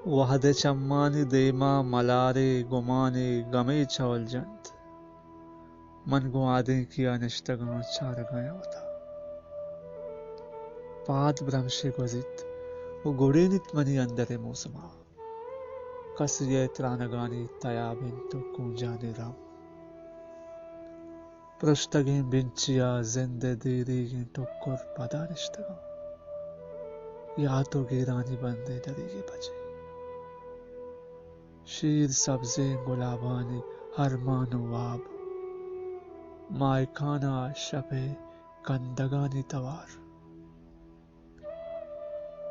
وحد چمانی دیما ملارے گمانے گمے چول جند من گوادیں کیا نشتگاں چار گیا ہوتا پاد برمشے گزت وہ گوڑینت منی اندر موسما کسی ترانگانی تیابن تو کونجانے رام پرشتگیں بنچیا زندے دیریگیں ٹکر پدا نشتگاں یا تو گیرانی بندے ڈریگے بچے شیر سبزے گلابانی ہرمان و واب مائکانا شپے کندگانی توار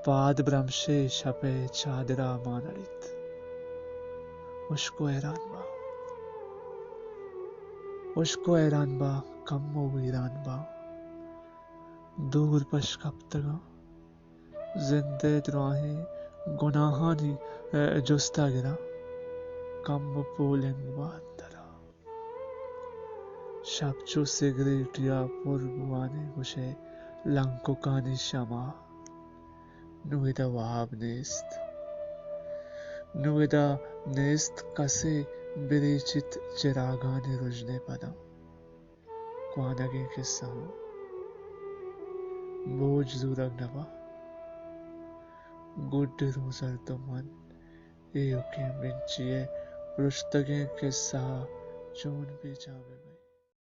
پاد برمشے شپے چادرا مانڑیت اشکو ایران با اشکو ایران با کم و ویران با دور پشکپتگاں زندے دراہیں گناہانی جستا گرا کم و پولنگ با اندرا شب چو سگریٹ یا پر گوانے گوشے لنکو کانی شما نویدہ واب نیست کسے بریچت چراغانی رجنے پدا کوانگیں قصہ ہوں بوجھ زورگ نبا گڈ روزر تو من ایوکیں بنچیے پرشتگیں قصہ چون بھی جاوے